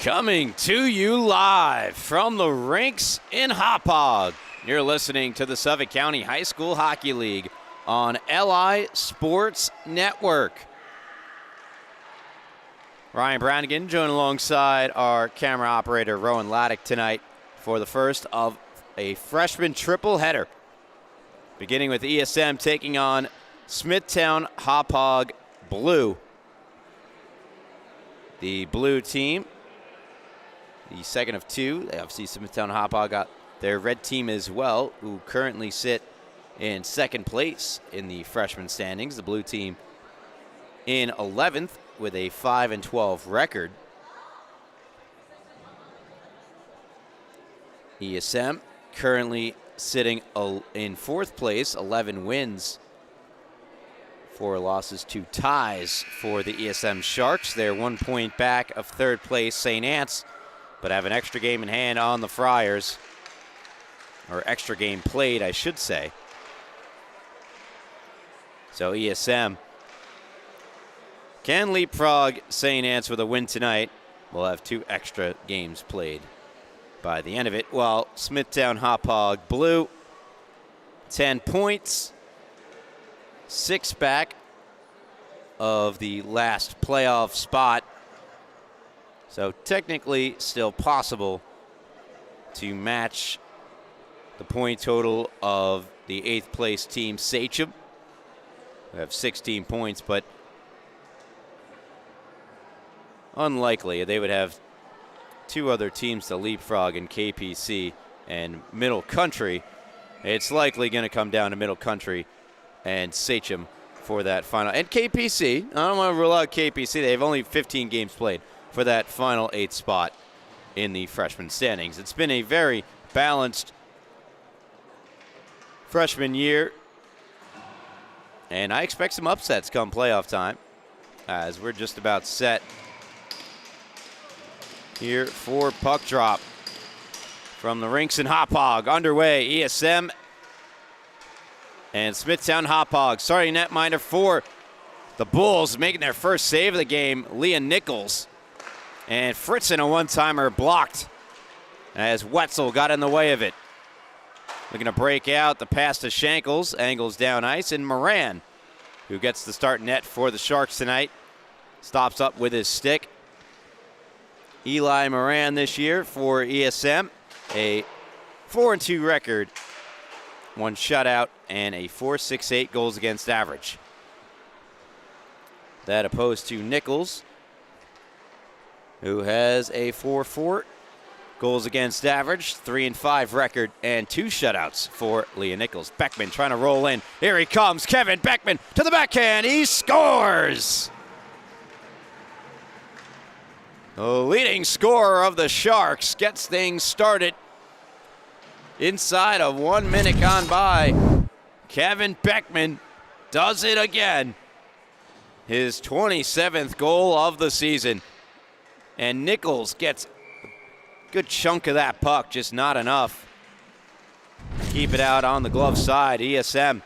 Coming to you live from the rinks in Hauppauge. You're listening to the Suffolk County High School Hockey League on LI Sports Network. Ryan Brannigan joined alongside our camera operator Rowan Laddick tonight for the first of a freshman triple header. Beginning with ESM taking on Smithtown Hauppauge Blue. The blue team, the second of two. They obviously Smithtown Hauppauge got their red team as well, who currently sit in second place in the freshman standings. The blue team in 11th with a 5-12 record. ESM currently sitting in fourth place, 11 wins, 4 losses, 2 ties for the ESM Sharks. They're 1 point back of third place St. Anne's, but have an extra game in hand on the Friars, or extra game played, I should say. So ESM can leapfrog St. Anne's with a win tonight. We'll have 2 extra games played by the end of it. While Smithtown Hauppauge Blue, 10 points, 6 back of the last playoff spot. So technically still possible to match the point total of the 8th place team, SCHSHL. We have 16 points, but unlikely. They would have 2 other teams to leapfrog in KPC and Middle Country. It's likely going to come down to Middle Country and SCHSHL for that final. And KPC, I don't want to rule out KPC. They have only 15 games played for that final 8th spot in the freshman standings. It's been a very balanced freshman year, and I expect some upsets come playoff time, as we're just about set here for puck drop from the rinks in Hauppauge. Underway, ESM and Smithtown Hauppauge. Starting netminder for the Bulls, making their first save of the game, Leah Nichols. And Fritzen, a one-timer, blocked as Wetzel got in the way of it. Looking to break out, the pass to Shankles, angles down ice, and Moran, who gets the start net for the Sharks tonight, stops up with his stick. Eli Moran this year for ESM, a 4-2 record, 1 shutout, and a .468 goals against average. That opposed to Nichols, who has a 4-4 goals against average, 3-5 record, and 2 shutouts for Leah Nichols. Beckman trying to roll in. Here he comes. Kevin Beckman to the backhand. He scores! The leading scorer of the Sharks gets things started inside of 1 minute gone by. Kevin Beckman does it again. His 27th goal of the season. And Nichols gets a good chunk of that puck, just not enough. Keep it out on the glove side. ESM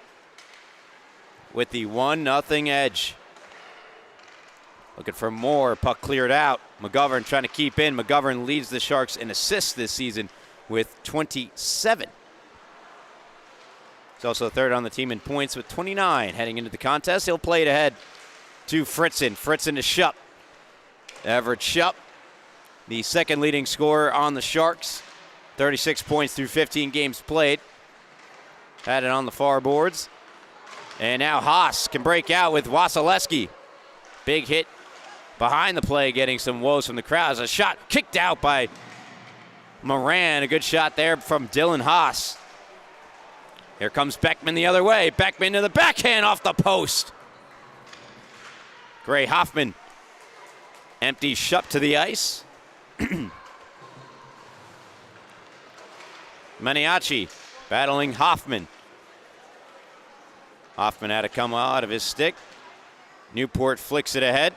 with the 1-0 edge. Looking for more. Puck cleared out. McGovern trying to keep in. McGovern leads the Sharks in assists this season with 27. He's also third on the team in points with 29. Heading into the contest, he'll play it ahead to Fritzen. Fritzen to Shupp. Everett Shupp, the second leading scorer on the Sharks. 36 points through 15 games played. Had it on the far boards. And now Haas can break out with Wasilewski. Big hit behind the play, getting some woes from the crowd. A shot kicked out by Moran. A good shot there from Dylan Haas. Here comes Beckman the other way. Beckman to the backhand off the post. Gray Hoffman empty Shupp to the ice. Maniaci battling Hoffman. Hoffman had to come out of his stick. Newport flicks it ahead.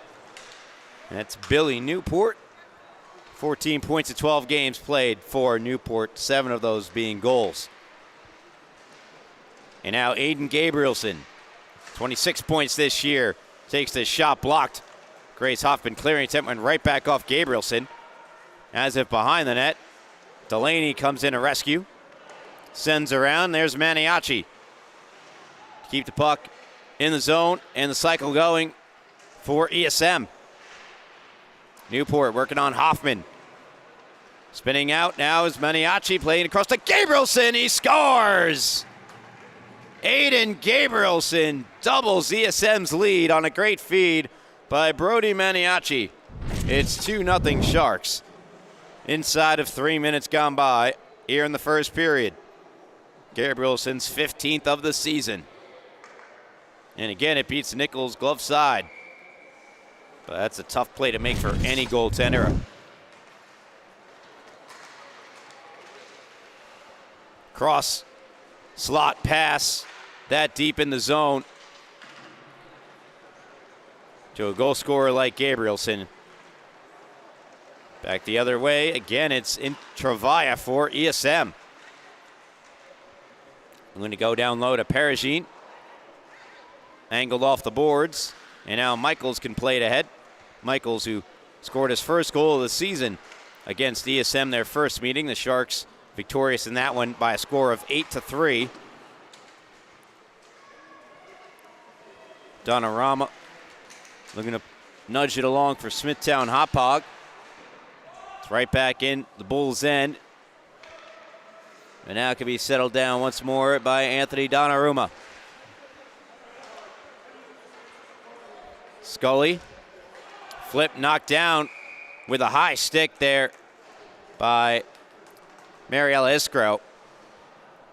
And that's Billy Newport. 14 points in 12 games played for Newport, 7 of those being goals. And now Aiden Gabrielson, 26 points this year, takes the shot blocked. Grace Hoffman clearing attempt, went right back off Gabrielson. as if behind the net. Delaney comes in to rescue. Sends around. There's Maniaci. Keep the puck in the zone and the cycle going for ESM. Newport working on Hoffman. Spinning out now is Maniaci playing across to Gabrielson. He scores! Aiden Gabrielson doubles ESM's lead on a great feed by Brody Maniaci. It's 2-0 Sharks inside of 3 minutes gone by here in the first period. Gabrielson's 15th of the season. And again, it beats Nichols' glove side. But that's a tough play to make for any goaltender. Cross, slot pass, that deep in the zone to a goal scorer like Gabrielson. Back the other way, again, it's in Travaia for ESM. I'm going to go down low to Perigine. Angled off the boards, and now Michaels can play it ahead. Michaels, who scored his first goal of the season against ESM, their first meeting. The Sharks victorious in that one by a score of 8-3. Donnarumma looking to nudge it along for Smithtown Hauppauge. It's right back in the Bulls' end. And now it can be settled down once more by Anthony Donnarumma. Scully, flip knocked down with a high stick there by Mariella Iskro.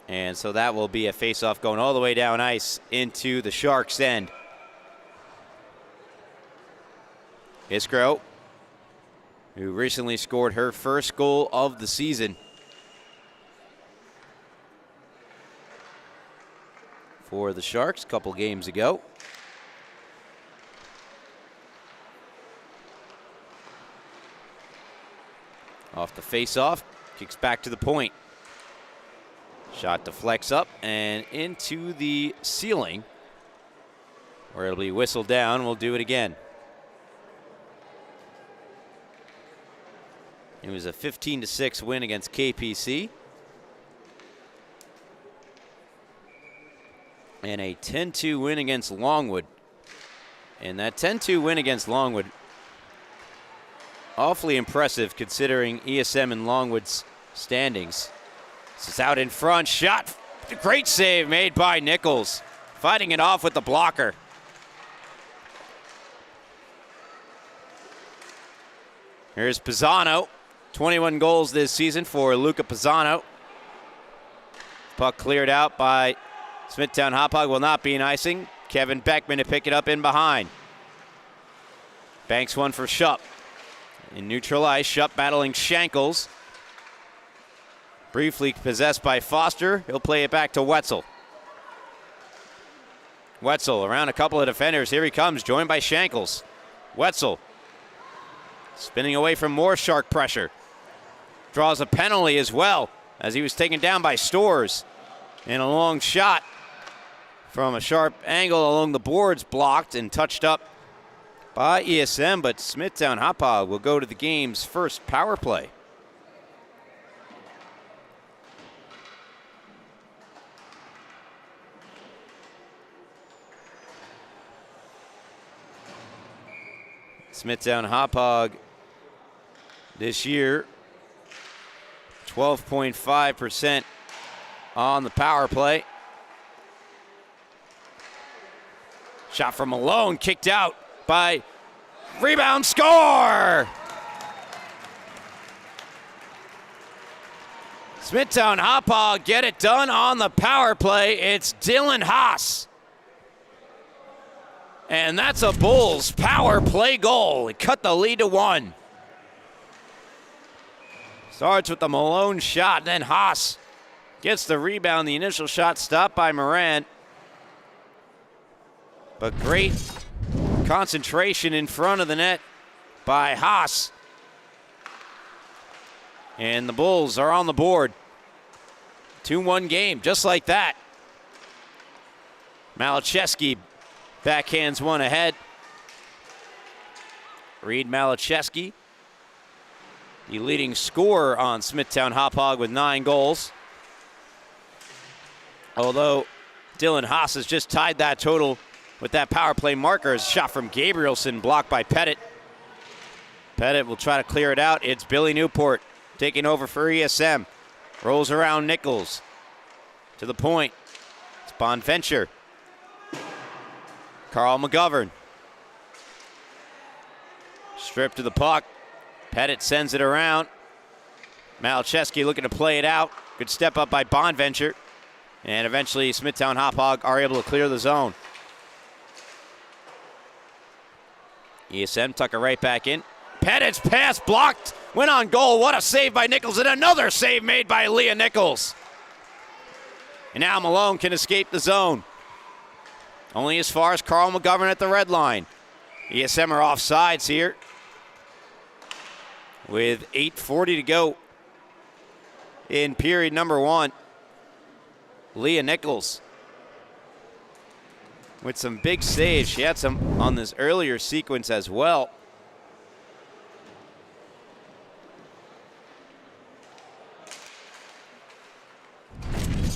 And so that will be a face-off going all the way down ice into the Sharks' end. Iskro, who recently scored her first goal of the season for the Sharks a couple games ago. Off the face-off, kicks back to the point. Shot deflects up and into the ceiling, where it'll be whistled down. We'll do it again. It was a 15-6 win against KPC. And a 10-2 win against Longwood. And that 10-2 win against Longwood, awfully impressive considering ESM and Longwood's standings. This is out in front, shot, great save made by Nichols, fighting it off with the blocker. Here's Pisano, 21 goals this season for Luca Pisano. Puck cleared out by Smithtown Hauppauge, will not be an icing. Kevin Beckman to pick it up in behind. Banks one for Shupp. In neutral ice, Shupp battling Shankles. Briefly possessed by Foster. He'll play it back to Wetzel. Wetzel around a couple of defenders. Here he comes, joined by Shankles. Wetzel spinning away from more Shark pressure. Draws a penalty as well as he was taken down by Stores. And a long shot from a sharp angle along the boards, blocked and touched up by ESM, but Smithtown Hauppauge will go to the game's first power play. Smithtown Hauppauge this year, 12.5% on the power play. Shot from Malone, kicked out by rebound, score! Smithtown Hauppauge get it done on the power play. It's Dylan Haas. And that's a Bulls power play goal. It cut the lead to 1. Starts with the Malone shot, then Haas gets the rebound. The initial shot stopped by Moran. But great concentration in front of the net by Haas. And the Bulls are on the board. 2-1 game, just like that. Malachevsky backhands one ahead. Reed Malachevsky the leading scorer on Smithtown Hauppauge with 9 goals. Although Dylan Haas has just tied that total with that power play marker. A shot from Gabrielson blocked by Pettit. Pettit will try to clear it out. It's Billy Newport taking over for ESM. Rolls around Nichols to the point. It's Bonventure. Carl McGovern. Stripped to the puck. Pettit sends it around. Malachewski looking to play it out. Good step up by Bonventure. And eventually Smithtown Hauppauge are able to clear the zone. ESM tuck it right back in. Pettit's pass blocked. Went on goal. What a save by Nichols. And another save made by Leah Nichols. And now Malone can escape the zone. Only as far as Carl McGovern at the red line. ESM are offsides here. With 8:40 to go in period number 1. Leah Nichols with some big saves. She had some on this earlier sequence as well.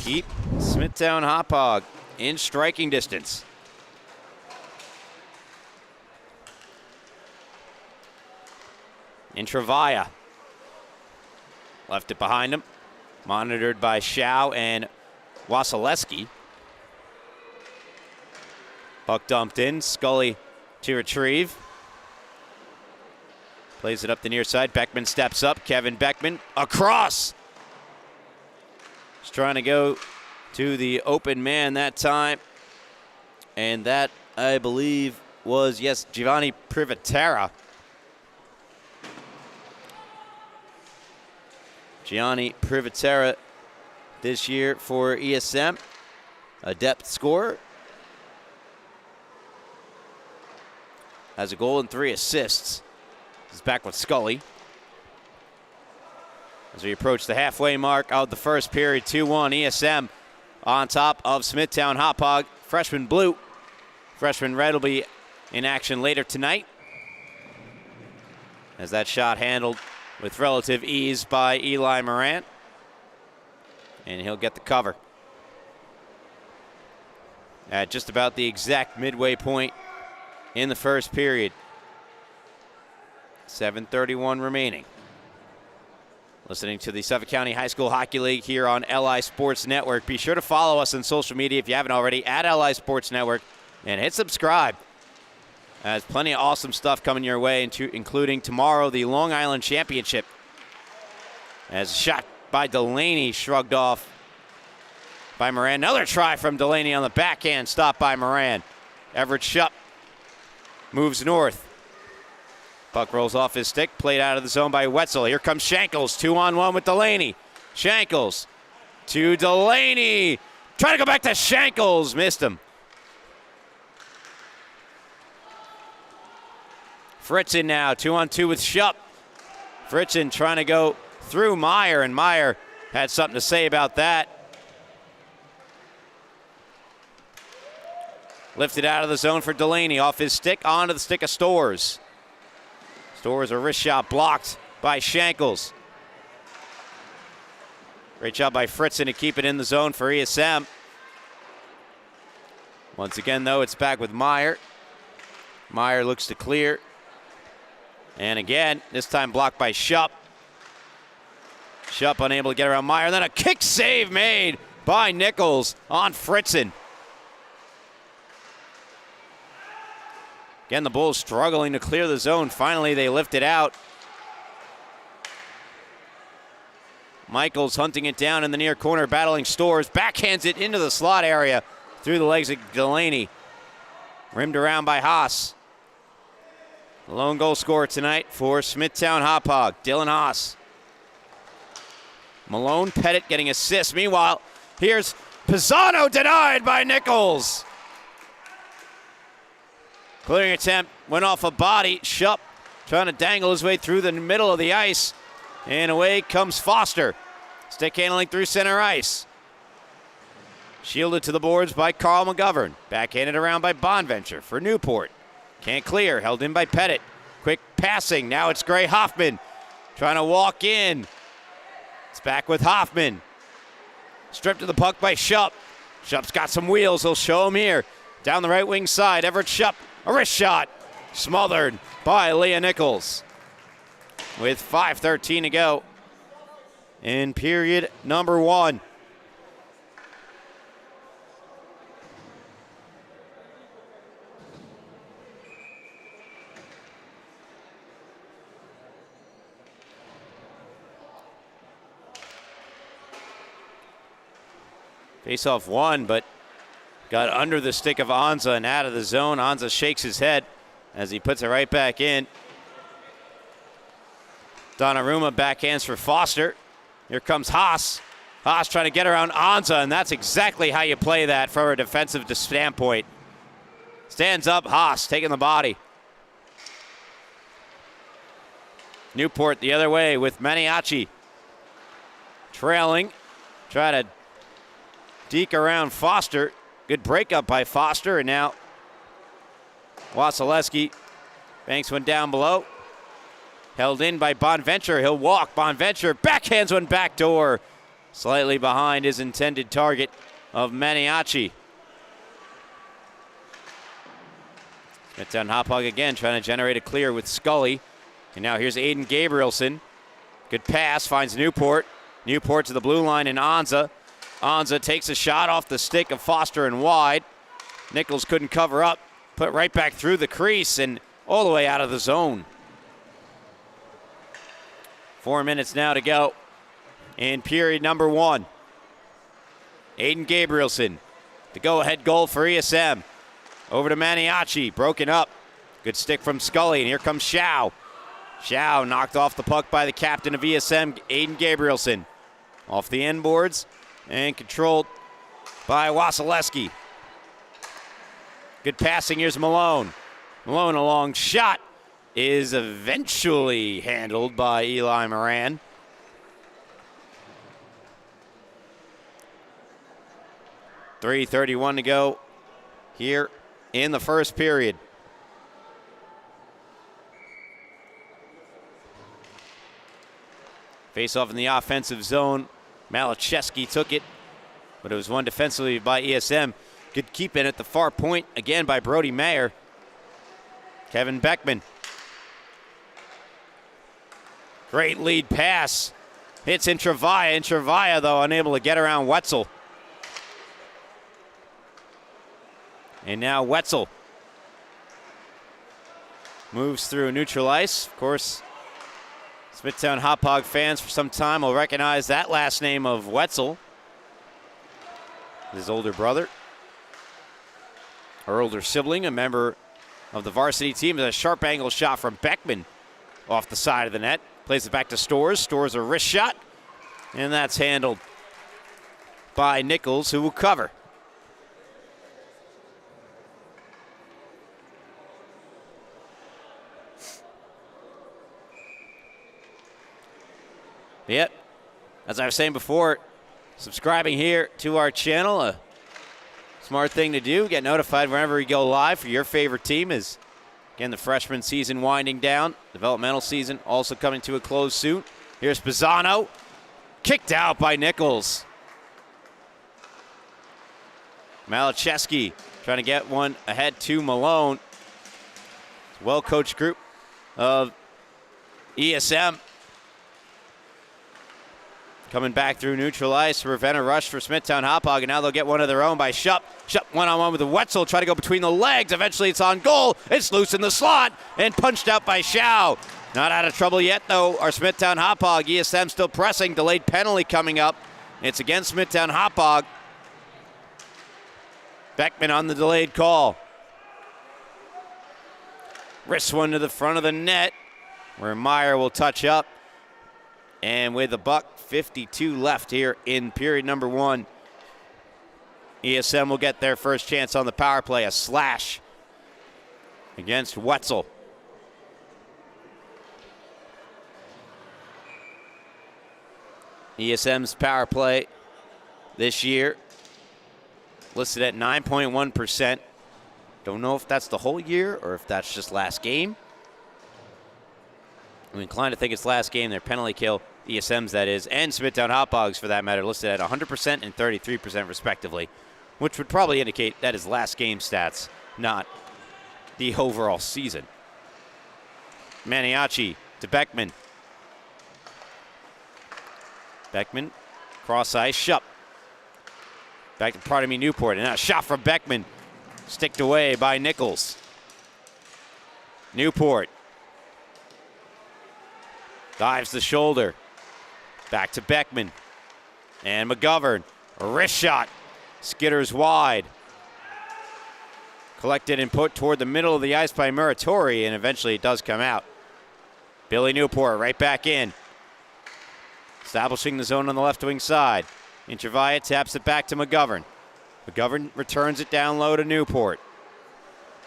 Keep Smithtown Hauppauge in striking distance. Intravia left it behind him. Monitored by Schau and Wasilewski. Puck dumped in. Scully to retrieve. Plays it up the near side. Beckman steps up. Kevin Beckman across. He's trying to go to the open man that time. And that, I believe, was, yes, Giovanni Privatera. Gianni Privatera this year for ESM, a depth scorer. Has a goal and 3 assists. He's back with Scully. As we approach the halfway mark of the first period, 2-1 ESM on top of Smithtown Hauppauge. Freshman blue. Freshman red will be in action later tonight. As that shot handled with relative ease by Eli Morant. And he'll get the cover. At just about the exact midway point in the first period. 7:31 remaining. Listening to the Suffolk County High School Hockey League here on LI Sports Network. Be sure to follow us on social media if you haven't already at LI Sports Network. And hit subscribe. There's plenty of awesome stuff coming your way, including tomorrow the Long Island Championship. As a shot by Delaney shrugged off by Moran. Another try from Delaney on the backhand, stopped by Moran. Everett Shupp moves north. Puck rolls off his stick, played out of the zone by Wetzel. Here comes Shankles, 2-on-1 with Delaney. Shankles to Delaney. Trying to go back to Shankles, missed him. Fritzen now, 2-on-2 with Shupp. Fritzen trying to go through Meyer, and Meyer had something to say about that. Lifted out of the zone for Delaney, off his stick, onto the stick of Storrs. Storrs, a wrist shot blocked by Shankles. Great job by Fritzen to keep it in the zone for ESM. Once again, though, it's back with Meyer. Meyer looks to clear. And again, this time blocked by Shupp. Shupp unable to get around Meyer. Then a kick save made by Nichols on Fritzen. Again, the Bulls struggling to clear the zone. Finally, they lift it out. Michaels hunting it down in the near corner, battling Storrs. Backhands it into the slot area through the legs of Delaney. Rimmed around by Haas. The lone goal scorer tonight for Smithtown Hauppauge, Dylan Haas. Malone, Pettit getting assists. Meanwhile, here's Pisano, denied by Nichols. Clearing attempt, went off a body. Shupp trying to dangle his way through the middle of the ice. And away comes Foster. Stick handling through center ice. Shielded to the boards by Carl McGovern. Backhanded around by Bonventure for Newport. Can't clear, held in by Pettit. Quick passing, now it's Gray Hoffman. trying to walk in. It's back with Hoffman. Stripped of the puck by Schupp. Schupp's got some wheels. He'll show him here. Down the right wing side, Everett Schupp. A wrist shot. Smothered by Leah Nichols. With 5:13 to go in period number 1. Face-off won, but got under the stick of Anza and out of the zone. Anza shakes his head as he puts it right back in. Donnarumma backhands for Foster. Here comes Haas. Haas trying to get around Anza, and that's exactly how you play that from a defensive standpoint. Stands up, Haas taking the body. Newport the other way with Maniaci. Trailing. Try to deke around Foster. Good breakup by Foster, and now Wasilewski banks one down below. Held in by Bonventure. He'll walk. Bonventure backhands one backdoor. Slightly behind his intended target of Maniaci. Smithtown Hauppauge again trying to generate a clear with Scully. And now here's Aiden Gabrielson. Good pass, finds Newport. Newport to the blue line and Anza. Anza takes a shot off the stick of Foster and wide. Nichols couldn't cover up. Put it right back through the crease and all the way out of the zone. 4 minutes now to go in period number 1. Aiden Gabrielson, the go-ahead goal for ESM. Over to Maniaci, broken up. Good stick from Scully, and here comes Shao. Shao knocked off the puck by the captain of ESM, Aiden Gabrielson. Off the end boards and controlled by Wasilewski. Good passing, here's Malone. Malone, a long shot, is eventually handled by Eli Moran. .331 to go here in the first period. Face off in the offensive zone. Malachevsky took it, but it was won defensively by ESM. Good keep in at the far point, again by Brody Mayer. Kevin Beckman. Great lead pass. Hits Intravaya. Intravaya, though, unable to get around Wetzel. And now Wetzel moves through neutral ice. Of course, Smithtown Hauppauge fans for some time will recognize that last name of Wetzel. His older brother, or older sibling, a member of the varsity team. A sharp angle shot from Beckman off the side of the net. Plays it back to Storrs. Storrs a wrist shot, and that's handled by Nichols, who will cover. Yep, as I was saying before, subscribing here to our channel, a smart thing to do. Get notified whenever we go live for your favorite team. Is again, the freshman season winding down. Developmental season also coming to a close soon. Here's Pisano. Kicked out by Nichols. Malachevsky trying to get one ahead to Malone. It's a well-coached group of ESM. Coming back through neutral ice to prevent a rush for Smithtown Hauppauge, and now they'll get one of their own by Schupp. Schupp one-on-one with the Wetzel, try to go between the legs. Eventually it's on goal. It's loose in the slot and punched out by Shao. Not out of trouble yet, though, our Smithtown Hauppauge. ESM still pressing. Delayed penalty coming up. It's against Smithtown Hauppauge. Beckman on the delayed call. Wrists one to the front of the net where Meyer will touch up. And with $1:52 left here in period number 1, ESM will get their first chance on the power play. A slash against Wetzel. ESM's power play this year listed at 9.1%. Don't know if that's the whole year or if that's just last game. I'm inclined to think it's last game. Their penalty kill, ESM's that is, and Smithtown Hauppauge for that matter, listed at 100% and 33% respectively, which would probably indicate that is last game stats, not the overall season. Maniaci to Beckman. Beckman, cross ice, Shupp. Back to Newport, and now a shot from Beckman. Sticked away by Nichols. Newport. Dives the shoulder. Back to Beckman. And McGovern. A wrist shot. Skitters wide. Collected and put toward the middle of the ice by Muratori, and eventually it does come out. Billy Newport right back in. Establishing the zone on the left wing side. Intervia taps it back to McGovern. McGovern returns it down low to Newport.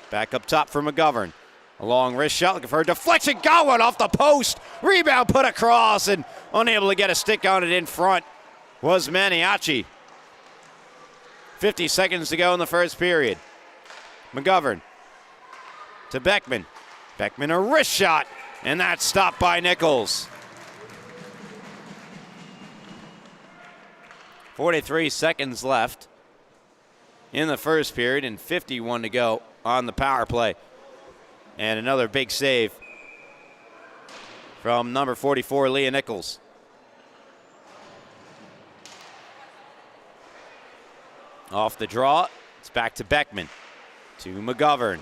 Back up top for McGovern. A long wrist shot, looking for a deflection. Got one off the post. Rebound put across, and unable to get a stick on it in front was Maniaci. 50 seconds to go in the first period. McGovern to Beckman. Beckman a wrist shot, and that's stopped by Nichols. 43 seconds left in the first period and 51 to go on the power play. And another big save from number 44, Leah Nichols. Off the draw, it's back to Beckman, to McGovern.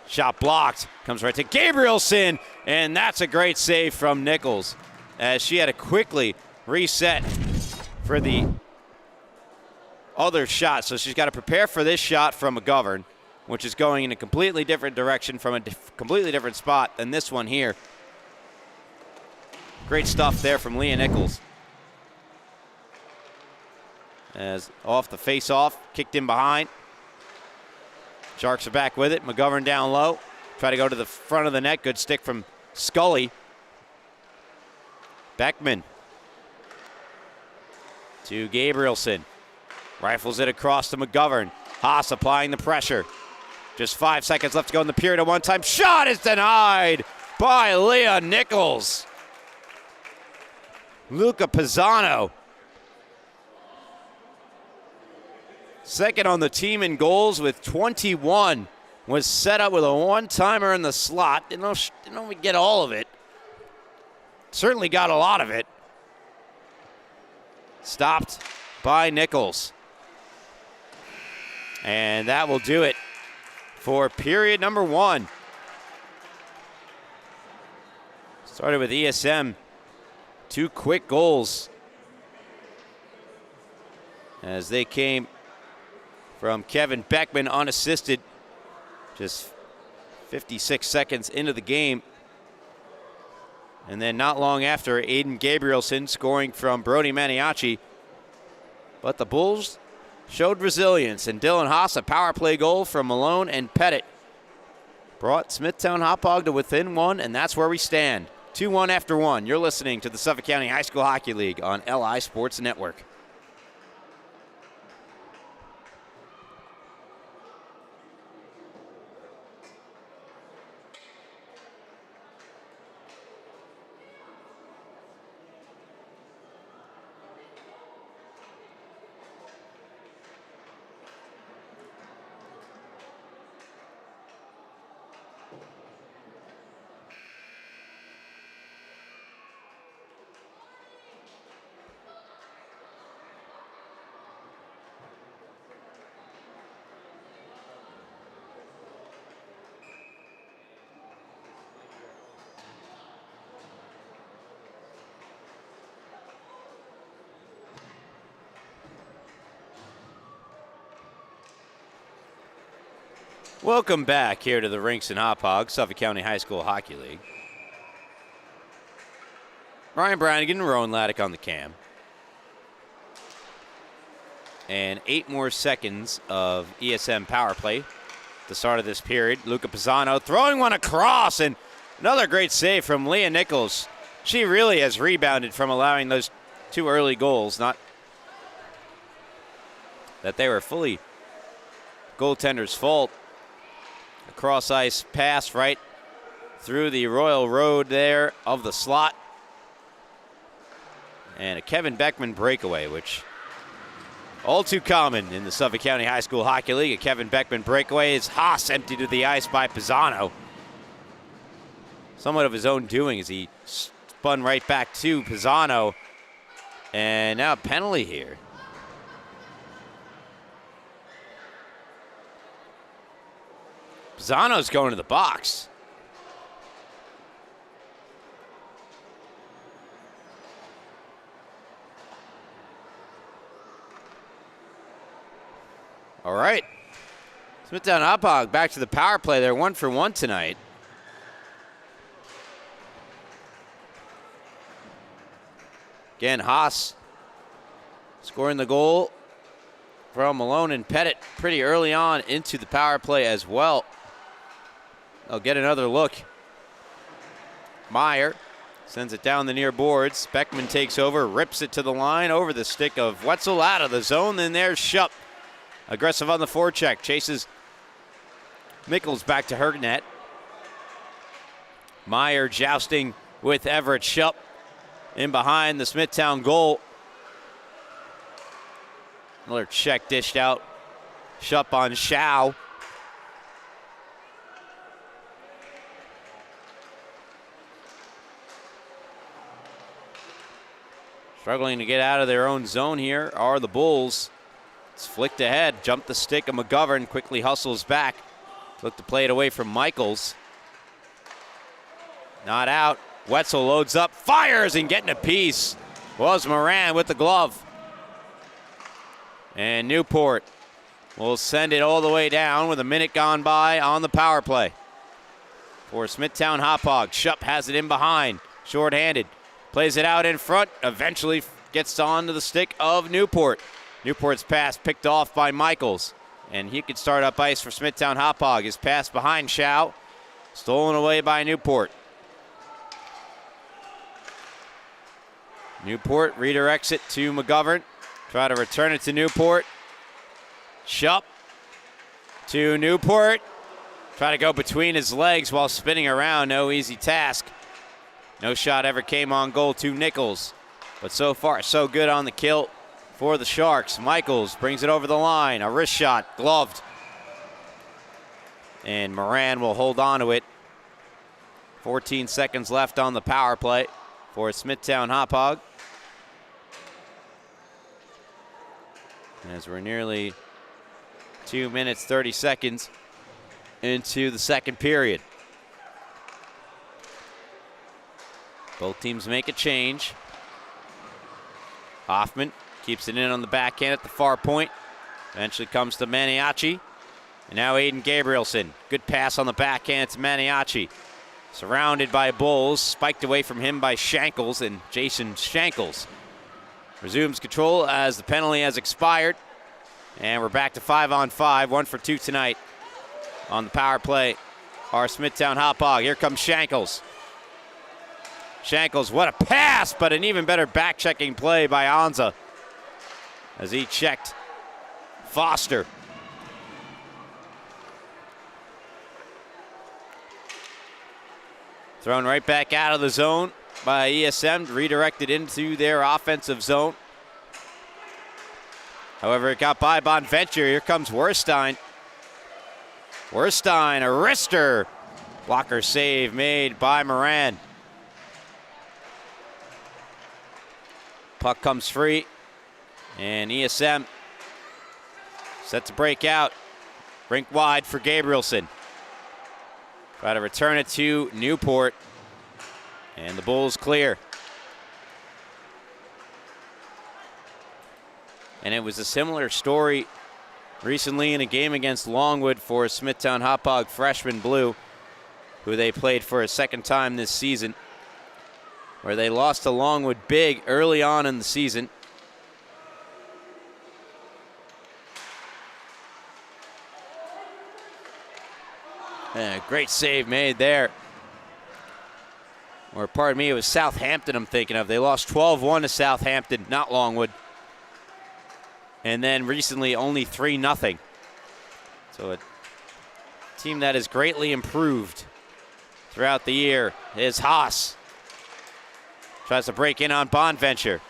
Shot blocked, comes right to Gabrielson, and that's a great save from Nichols as she had to quickly reset for the other shot. So she's got to prepare for this shot from McGovern, which is going in a completely different direction from a completely different spot than this one here. Great stuff there from Leah Nichols. As off the face-off, kicked in behind. Sharks are back with it. McGovern down low. Try to go to the front of the net. Good stick from Scully. Beckman to Gabrielson. Rifles it across to McGovern. Haas applying the pressure. Just 5 seconds left to go in the period. A one-time shot is denied by Leah Nichols. Luca Pisano, second on the team in goals with 21, was set up with a one-timer in the slot. Didn't know we get all of it. Certainly got a lot of it. Stopped by Nichols. And that will do it for period number one. Started with ESM. 2 quick goals as they came from Kevin Beckman unassisted. Just 56 seconds into the game. And then not long after, Aiden Gabrielson scoring from Brody Maniaci. But the Bulls showed resilience, and Dylan Haas, a power play goal from Malone and Pettit, brought Smithtown Hauppauge to within 1, and that's where we stand. 2-1 after 1. You're listening to the Suffolk County High School Hockey League on LI Sports Network. Welcome back here to the rinks in Hauppauge, Suffolk County High School Hockey League. Ryan Brannigan and Rowan Laddick on the cam. And 8 more seconds of ESM power play. The start of this period. Luca Pisano throwing one across, and another great save from Leah Nichols. She really has rebounded from allowing those 2 early goals. Not that they were fully goaltender's fault. A cross-ice pass right through the Royal Road there of the slot. And a Kevin Beckman breakaway, which all too common in the Suffolk County High School Hockey League. A Kevin Beckman breakaway is Haas emptied to the ice by Pisano. Somewhat of his own doing as he spun right back to Pisano. And now a penalty here. Pisano's going to the box. All right. Smithtown Hauppauge back to the power play. They're 1-for-1 tonight. Again, Haas scoring the goal from Malone and Pettit pretty early on into the power play as well. They'll get another look. Meyer sends it down the near boards. Beckman takes over, rips it to the line over the stick of Wetzel out of the zone. Then there's Schupp. Aggressive on the forecheck. Chases Mickles back to her net. Meyer jousting with Everett Schupp in behind the Smithtown goal. Another check dished out. Schupp on Schau. Struggling to get out of their own zone here are the Bulls. It's flicked ahead, jumped the stick of McGovern, quickly hustles back. Look to play it away from Michaels. Not out. Wetzel loads up, fires, and getting a piece was Moran with the glove. And Newport will send it all the way down with a minute gone by on the power play. For Smithtown Hauppauge, Schupp has it in behind, shorthanded. Plays it out in front, eventually gets onto the stick of Newport. Newport's pass picked off by Michaels, and he could start up ice for Smithtown Hauppauge. His pass behind Schau, stolen away by Newport. Newport redirects it to McGovern. Try to return it to Newport. Schupp to Newport. Try to go between his legs while spinning around. No easy task. No shot ever came on goal to Nichols. But so far, so good on the kill for the Sharks. Michaels brings it over the line. A wrist shot, gloved. And Moran will hold on to it. 14 seconds left on the power play for Smithtown Hauppauge. As we're nearly 2 minutes, 30 seconds into the second period. Both teams make a change. Hoffman keeps it in on the backhand at the far point. Eventually comes to Maniaci. And now Aiden Gabrielson. Good pass on the backhand to Maniaci. Surrounded by Bulls. Spiked away from him by Shankles, and Jason Shankles resumes control as the penalty has expired. And we're back to 5-on-5. 1 for 2 tonight on the power play. Our Smithtown Hauppauge. Here comes Shankles. Shankles, what a pass, but an even better back-checking play by Anza as he checked Foster. Thrown right back out of the zone by ESM, redirected into their offensive zone. However, it got by Bonventure. Here comes Werstein. Werstein, a wrister. Blocker save made by Moran. Puck comes free, and ESM set to break out. Rink wide for Gabrielson. Try to return it to Newport, and the Bulls clear. And it was a similar story recently in a game against Longwood for Smithtown Hauppauge freshman Blue, who they played for a second time this season, where they lost to Longwood big early on in the season. And a great save made there. Or pardon me, it was Southampton I'm thinking of. They lost 12-1 to Southampton, not Longwood. And then recently only 3-0. So a team that has greatly improved. throughout the year is Haas. Tries to break in on Bonventure.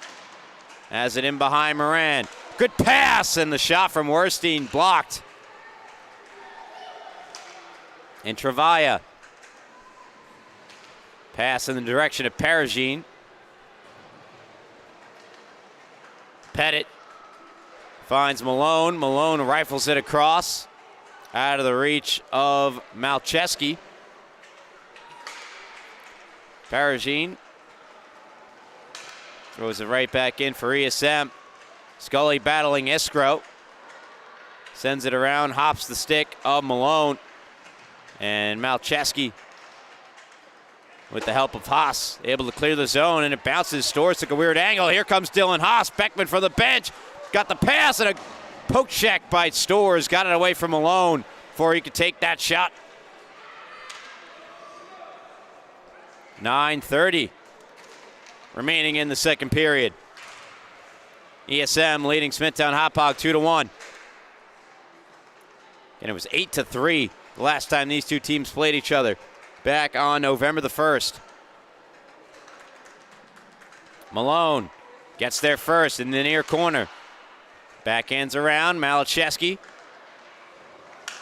Has it in behind Moran. Good pass, and the shot from Werstein blocked. And Travaia. Pass in the direction of Perugine. Pettit finds Malone. Malone rifles it across. Out of the reach of Malcheski. Perugine throws it right back in for ESM. Scully battling Iskro. Sends it around, hops the stick of Malone. And Malcheski, with the help of Haas, able to clear the zone, and it bounces. Stores took a weird angle. Here comes Dylan Haas. Beckman for the bench. Got the pass, and a poke check by Stores. Got it away from Malone before he could take that shot. 9:30 remaining in the second period. ESM leading Smithtown Hauppauge 2-1. And it was 8-3 the last time these two teams played each other, back on November the 1st. Malone gets there first in the near corner. Backhands around, Malcheski.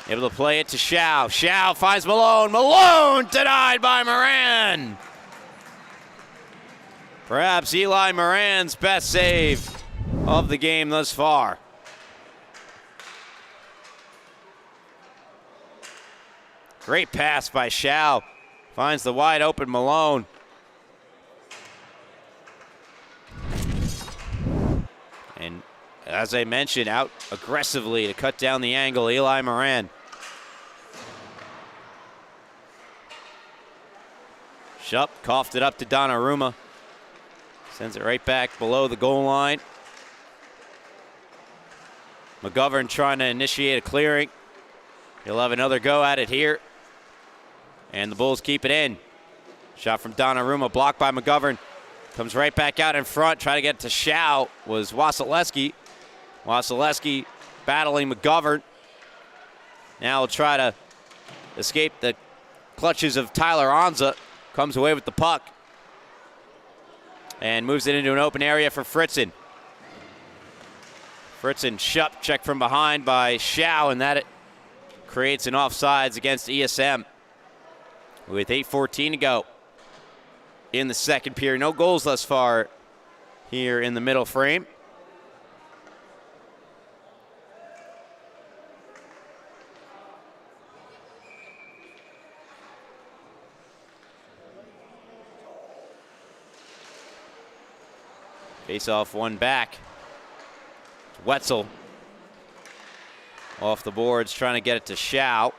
Able to play it to Shao. Shao finds Malone. Malone denied by Moran. Perhaps Eli Moran's best save of the game thus far. Great pass by Shao. Finds the wide open Malone. And as I mentioned, out aggressively to cut down the angle, Eli Moran. Shupp coughed it up to Donnarumma. Sends it right back below the goal line. McGovern trying to initiate a clearing. He'll have another go at it here. And the Bulls keep it in. Shot from Donnarumma, blocked by McGovern. Comes right back out in front, try to get to Shao, was Wasilewski. Wasilewski battling McGovern. Now will try to escape the clutches of Tyler Onza. Comes away with the puck. And moves it into an open area for Fritzen. Fritzen, Shupp checked from behind by Shao, and that creates an offsides against ESM. With 8:14 to go in the second period. No goals thus far here in the middle frame. Face off one back. Wetzel off the boards, trying to get it to Shao.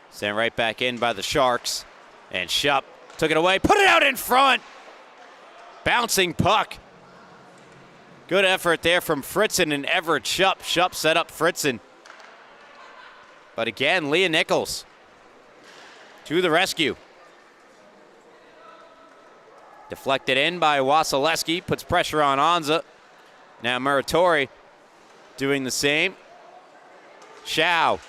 Sent right back in by the Sharks. And Shupp took it away, put it out in front. Bouncing puck. Good effort there from Fritzen and Everett Shupp. Shupp set up Fritzen. But again, Leah Nichols to the rescue. Deflected in by Wasilewski, puts pressure on Onza. Now Muratori doing the same. Shao.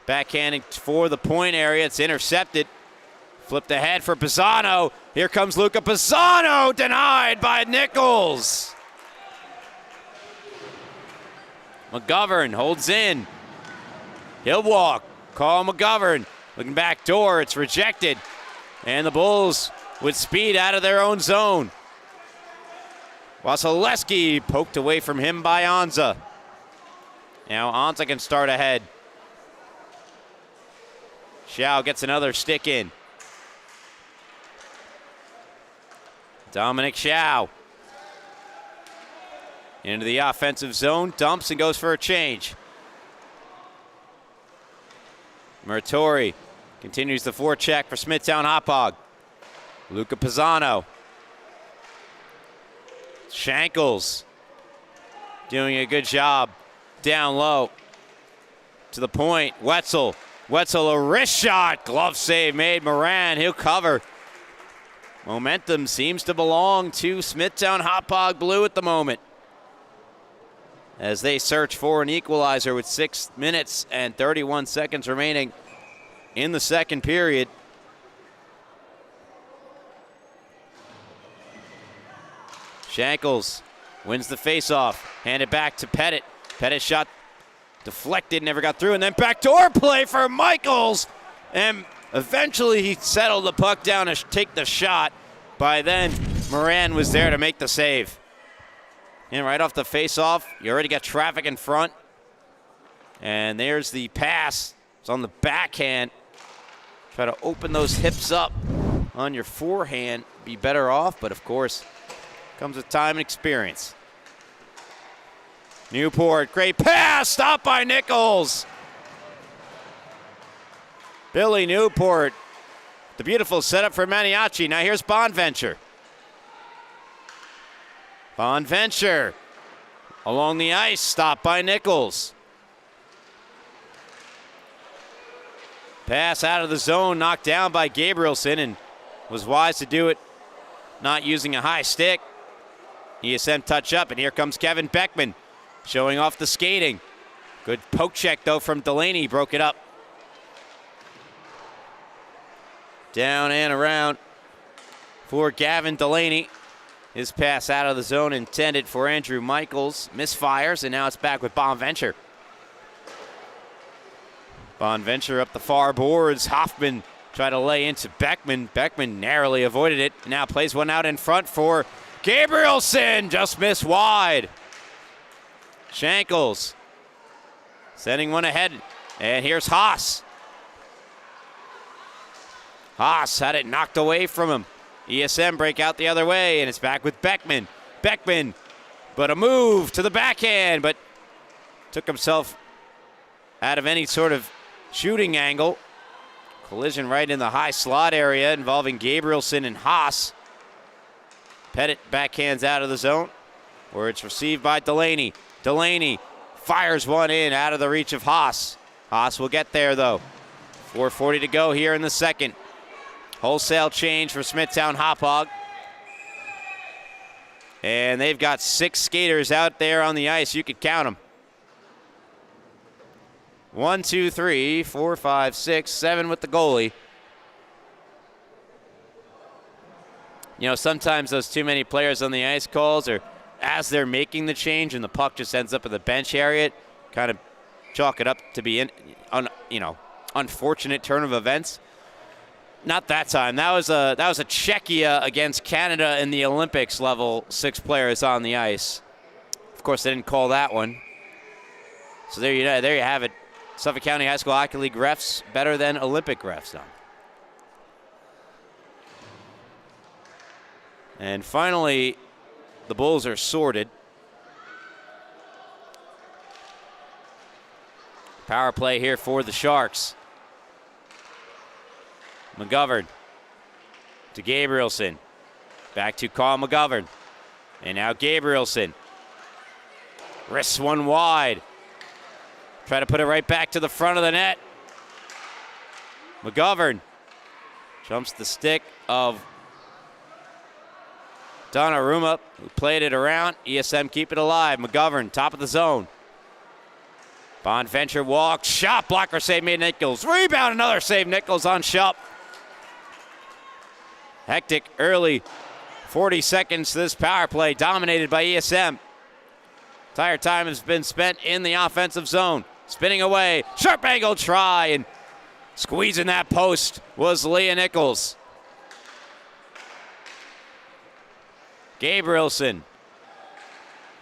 Backhanding for the point area. It's intercepted. Flipped ahead for Pisano. Here comes Luca Pisano. Denied by Nichols. McGovern holds in. He'll walk. Call McGovern. Looking back door. It's rejected. And the Bulls with speed out of their own zone. Wasilewski poked away from him by Onza. Now Onza can start ahead. Shao gets another stick in. Dominic Shao. Into the offensive zone, dumps and goes for a change. Muratori continues the forecheck for Smithtown Hauppauge. Luca Pisano. Shankles doing a good job down low to the point. Wetzel, a wrist shot, glove save made. Moran, he'll cover. Momentum seems to belong to Smithtown Hauppauge Blue at the moment, as they search for an equalizer with 6 minutes and 31 seconds remaining in the second period. Shankles wins the faceoff. Handed back to Pettit. Pettit shot deflected, never got through, and then backdoor play for Michaels. And eventually he settled the puck down to take the shot. By then, Moran was there to make the save. And right off the faceoff, you already got traffic in front. And there's the pass. It's on the backhand. Try to open those hips up on your forehand. Be better off, but of course, comes with time and experience. Newport, great pass, stopped by Nichols. Billy Newport, the beautiful setup for Maniaci. Now here's Bonventure. Bonventure along the ice, stopped by Nichols. Pass out of the zone, knocked down by Gabrielson, and was wise to do it, not using a high stick. ESM touch up, and here comes Kevin Beckman, showing off the skating. Good poke check, though, from Delaney, broke it up. Down and around for Gavin Delaney. His pass out of the zone intended for Andrew Michaels. Misfires, and now it's back with Bonventure. Bonventure up the far boards. Hoffman tried to lay into Beckman. Beckman narrowly avoided it. Now plays one out in front for Gabrielson. Just missed wide. Shankles sending one ahead. And here's Haas. Haas had it knocked away from him. ESM break out the other way, and it's back with Beckman. Beckman, but a move to the backhand, but took himself out of any sort of shooting angle. Collision right in the high slot area involving Gabrielson and Haas. Pettit backhands out of the zone, where it's received by Delaney. Delaney fires one in out of the reach of Haas. Haas will get there, though. 4:40 to go here in the second. Wholesale change for Smithtown Hauppauge. And they've got 6 skaters out there on the ice. You could count them. 1, 2, 3, 4, 5, 6, 7 with the goalie. You know, sometimes those too many players on the ice calls, or as they're making the change and the puck just ends up in the bench area, kind of chalk it up to be unfortunate turn of events. Not that time. That was a Czechia against Canada in the Olympics level. 6 players on the ice. Of course, they didn't call that one. So there you have it. Suffolk County High School Hockey League refs better than Olympic refs now. And finally, the Bulls are sorted. Power play here for the Sharks. McGovern to Gabrielson. Back to Carl McGovern. And now Gabrielson. Wrists one wide. Try to put it right back to the front of the net. McGovern jumps the stick of Donnarumma, who played it around. ESM keep it alive. McGovern, top of the zone. Bonventure walks. Shot blocker save made Nichols. Rebound, another save. Nichols on Shupp. Hectic early 40 seconds to this power play, dominated by ESM. Entire time has been spent in the offensive zone. Spinning away, sharp angle try, and squeezing that post was Leah Nichols. Gabrielson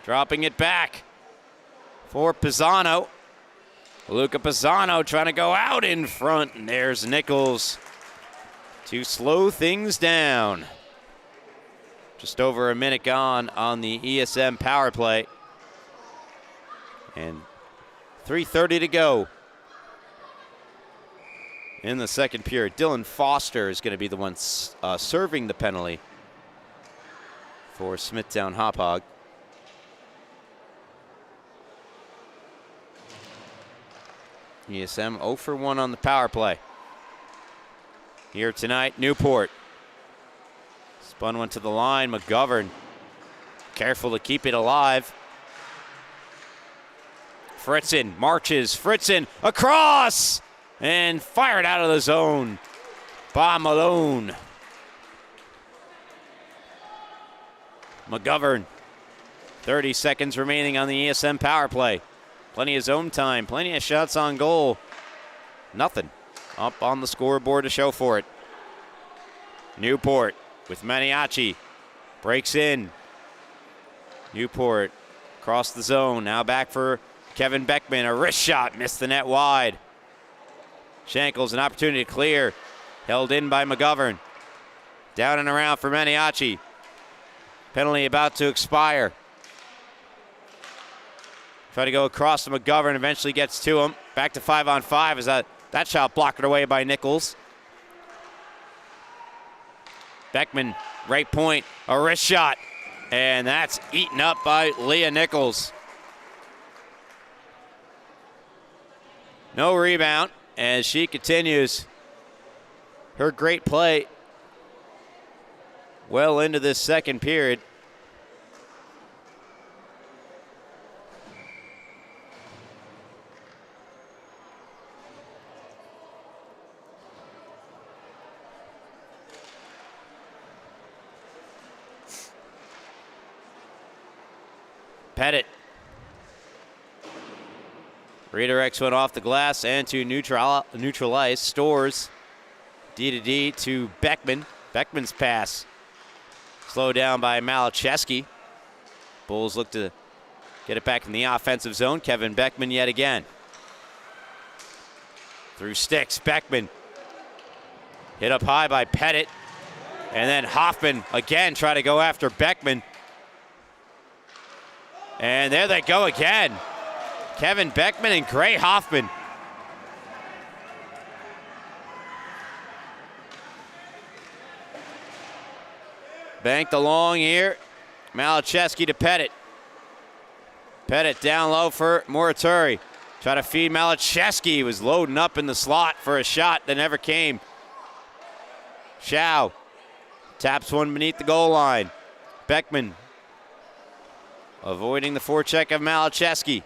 dropping it back for Pisano. Luca Pisano trying to go out in front, and there's Nichols to slow things down. Just over a minute gone on the ESM power play. And 3:30 to go in the second period. Dylan Foster is going to be the one serving the penalty for Smithtown Hauppauge. ESM 0 for 1 on the power play. Here tonight, Newport. Spun one to the line. McGovern careful to keep it alive. Fritzen marches. Fritzen across. and fired out of the zone by Malone. McGovern, 30 seconds remaining on the ESM power play. Plenty of zone time, plenty of shots on goal. Nothing up on the scoreboard to show for it. Newport with Maniaci, breaks in. Newport across the zone, now back for Kevin Beckman. A wrist shot, missed the net wide. Shankles, an opportunity to clear. Held in by McGovern. Down and around for Maniaci. Penalty about to expire. Try to go across to McGovern, eventually gets to him. Back to 5-on-5 as that shot blocked away by Nichols. Beckman, right point, a wrist shot. And that's eaten up by Leah Nichols. No rebound as she continues her great play well into this second period. Pettit redirects one off the glass and to neutralize. Stores D to Beckman. Beckman's pass slowed down by Malachevsky. Bulls look to get it back in the offensive zone. Kevin Beckman yet again. Through sticks, Beckman. Hit up high by Pettit. And then Hoffman again try to go after Beckman. And there they go again. Kevin Beckman and Gray Hoffman. Banked along here. Malachevsky to Pettit. Pettit down low for Morituri. Try to feed Malachevsky. He was loading up in the slot for a shot that never came. Schau taps one beneath the goal line. Beckman avoiding the forecheck of Malachevsky.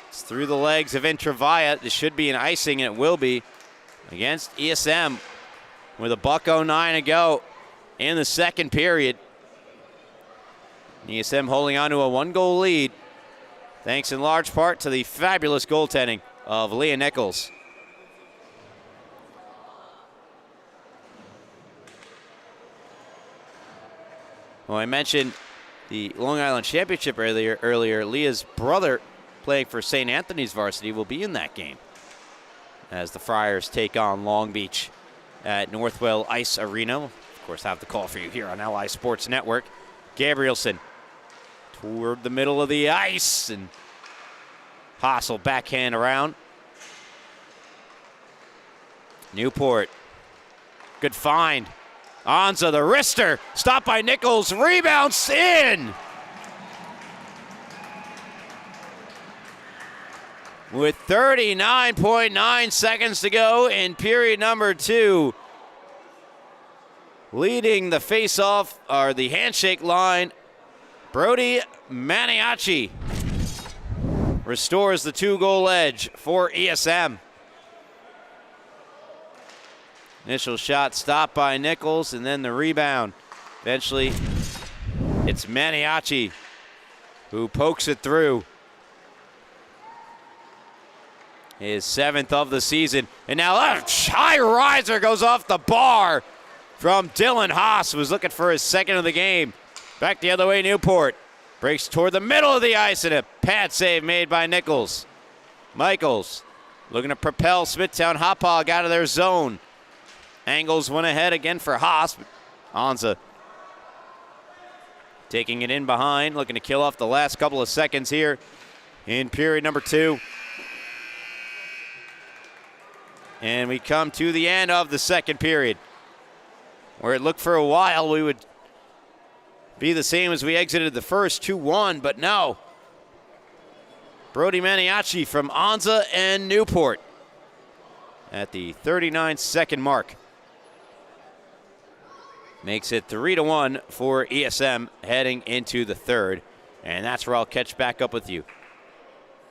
It's through the legs of Intravia. This should be an icing, and it will be against ESM with a $1:09 to go in the second period. ESM holding on to a 1-goal lead, thanks in large part to the fabulous goaltending of Leah Nichols. Well, I mentioned the Long Island Championship earlier. Leah's brother, playing for St. Anthony's varsity, will be in that game as the Friars take on Long Beach at Northwell Ice Arena. Of course, have the call for you here on LI Sports Network. Gabrielson toward the middle of the ice, and Hassel backhand around. Newport, good find. Onza, the wrister, stopped by Nichols, rebounds in! With 39.9 seconds to go in period number 2. Leading the face-off, or the handshake line, Brody Maniaci restores the 2-goal edge for ESM. Initial shot stopped by Nichols, and then the rebound. Eventually, it's Maniaci who pokes it through. His 7th of the season. And now a high riser goes off the bar from Dylan Haas, who was looking for his 2nd of the game. Back the other way, Newport. Breaks toward the middle of the ice, and a pad save made by Nichols. Michaels looking to propel Smithtown Hauppauge out of their zone. Angles went ahead again for Haas. Onza taking it in behind, looking to kill off the last couple of seconds here in period number 2. And we come to the end of the second period, where it looked for a while we would be the same as we exited the first, 2-1, but no. Brody Maniaci from Onza and Newport at the 39-second mark makes it 3-1 for ESM heading into the third. And that's where I'll catch back up with you.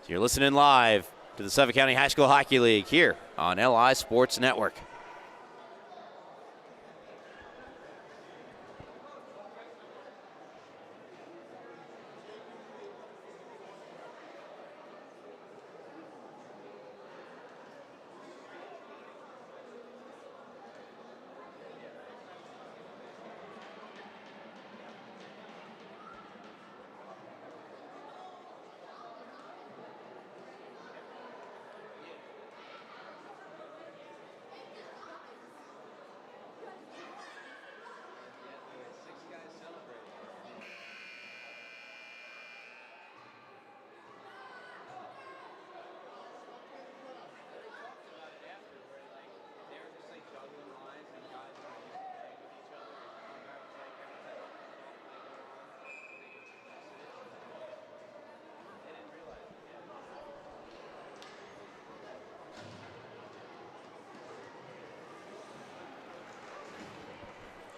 So you're listening live to the Suffolk County High School Hockey League here on LI Sports Network.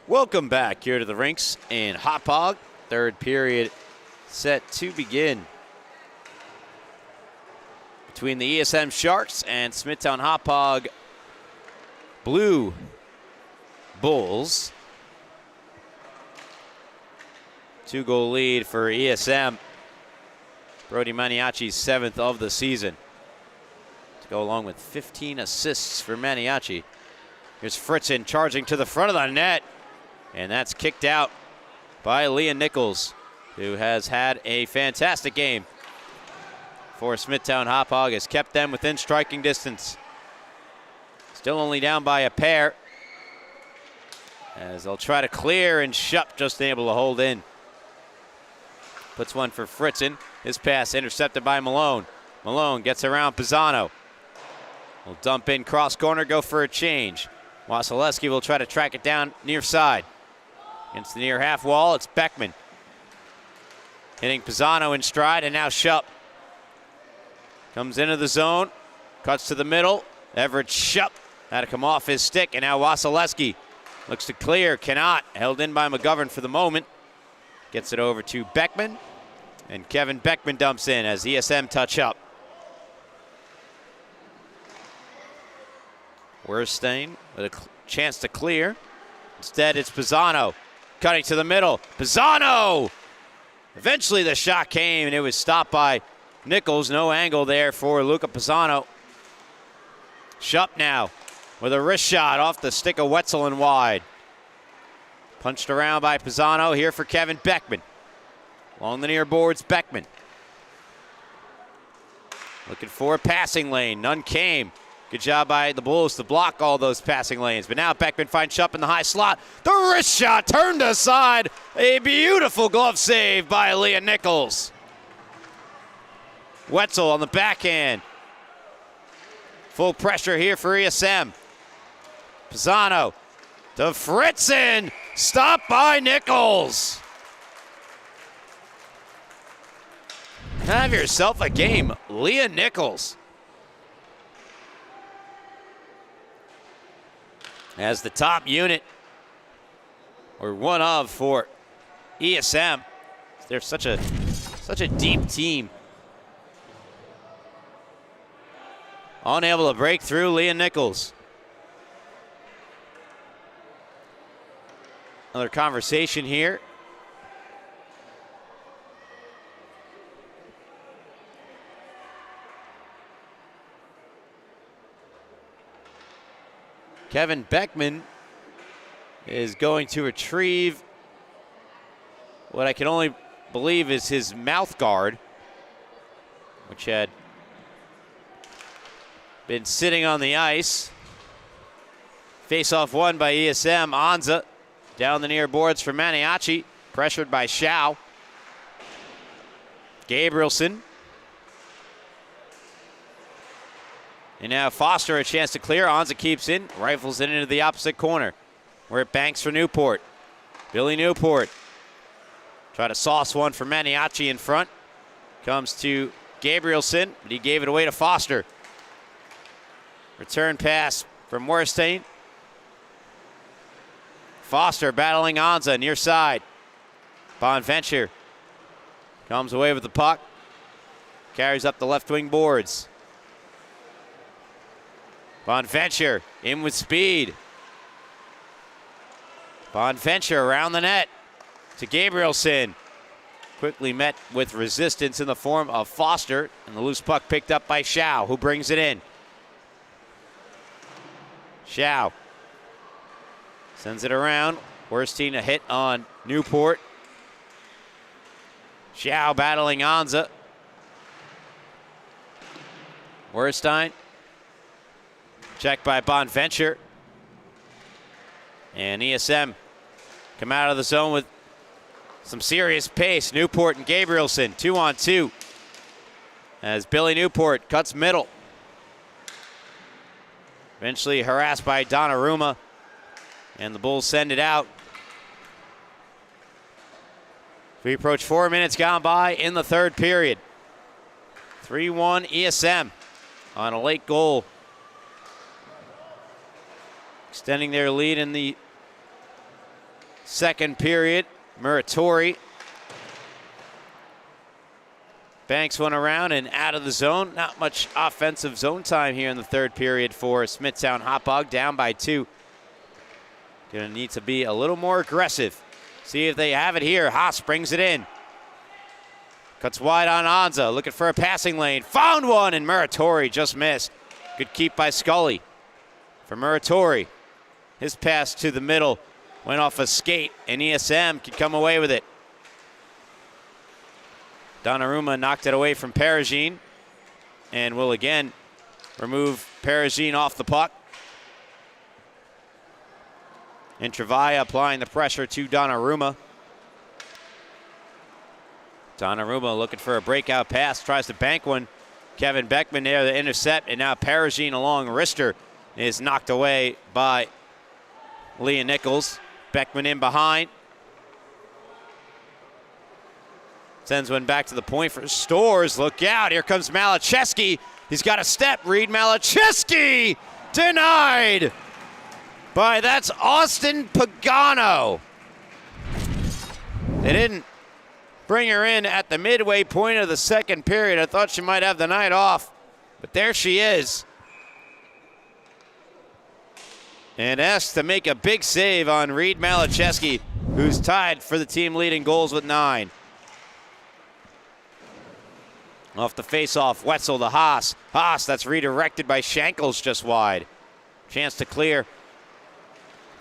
Welcome back here to the rinks in Hauppauge. Third period set to begin between the ESM Sharks and Smithtown Hauppauge Blue Bulls. 2-goal lead for ESM. Brody Maniaci's 7th of the season, to go along with 15 assists for Maniaci. Here's Fritzen charging to the front of the net. And that's kicked out by Leah Nichols, who has had a fantastic game for Smithtown Hauppauge, has kept them within striking distance. Still only down by a pair, as they'll try to clear, and Shupp just able to hold in. Puts one for Fritzen. His pass intercepted by Malone. Malone gets around Pisano. Will dump in cross corner, go for a change. Wasilewski will try to track it down near side. Against the near half wall, it's Beckman. Hitting Pisano in stride, and now Shupp comes into the zone, cuts to the middle. Everett Shupp had to come off his stick, and now Wasilewski looks to clear, cannot. Held in by McGovern for the moment. Gets it over to Beckman, and Kevin Beckman dumps in as ESM touch up. Werstein with a chance to clear. Instead, it's Pisano. Cutting to the middle. Pisano! Eventually the shot came, and it was stopped by Nichols. No angle there for Luca Pisano. Shupp now with a wrist shot off the stick of Wetzel and wide. Punched around by Pisano. Here for Kevin Beckman. Along the near boards, Beckman. Looking for a passing lane. None came. Good job by the Bulls to block all those passing lanes. But now Beckman finds Shupp in the high slot. The wrist shot turned aside. A beautiful glove save by Leah Nichols. Wetzel on the backhand. Full pressure here for ESM. Pisano to Fritzen. Stopped by Nichols. Have yourself a game, Leah Nichols. As the top unit, or one of, for ESM. They're such a deep team. Unable to break through, Leah Nichols. Another conversation here. Kevin Beckman is going to retrieve what I can only believe is his mouth guard, which had been sitting on the ice. Face-off won by ESM. Anza down the near boards for Maniaci, pressured by Schau. Gabrielson. And now Foster a chance to clear. Anza keeps in, rifles it into the opposite corner, where it banks for Newport. Billy Newport try to sauce one for Maniaci in front. Comes to Gabrielson, but he gave it away to Foster. Return pass from Werstein. Foster battling Anza near side. Bonventure comes away with the puck. Carries up the left wing boards. Bonventure in with speed. Bonventure around the net to Gabrielson. Quickly met with resistance in the form of Foster, and the loose puck picked up by Schau, who brings it in. Schau sends it around. Werstein a hit on Newport. Schau battling Anza. Werstein. Checked by Bonventure. And ESM come out of the zone with some serious pace. Newport and Gabrielson, 2-on-2. As Billy Newport cuts middle. Eventually harassed by Donnarumma. And the Bulls send it out. We approach 4 minutes gone by in the third period. 3-1 ESM on a late goal. Extending their lead in the second period. Muratori banks one around and out of the zone. Not much offensive zone time here in the third period for Smithtown Hauppauge, down by 2. Gonna need to be a little more aggressive. See if they have it here. Haas brings it in. Cuts wide on Anza, looking for a passing lane. Found one, and Muratori just missed. Good keep by Scully. For Muratori, his pass to the middle went off a skate, and ESM could come away with it. Donnarumma knocked it away from Perugine, and will again remove Perugine off the puck. And Travaia applying the pressure to Donnarumma. Donnarumma looking for a breakout pass, tries to bank one. Kevin Beckman there, the intercept, and now Perugine along wrister is knocked away by Leah Nichols. Beckman in behind. Sends one back to the point for Stores. Look out, here comes Malacheski. He's got a step, Reed Malacheski! Denied! That's Austin Pagano. They didn't bring her in at the midway point of the second period. I thought she might have the night off, but there she is. And asked to make a big save on Reed Malacheski, who's tied for the team leading goals with 9. Off the face-off, Wetzel to Haas. Haas, that's redirected by Shankles just wide. Chance to clear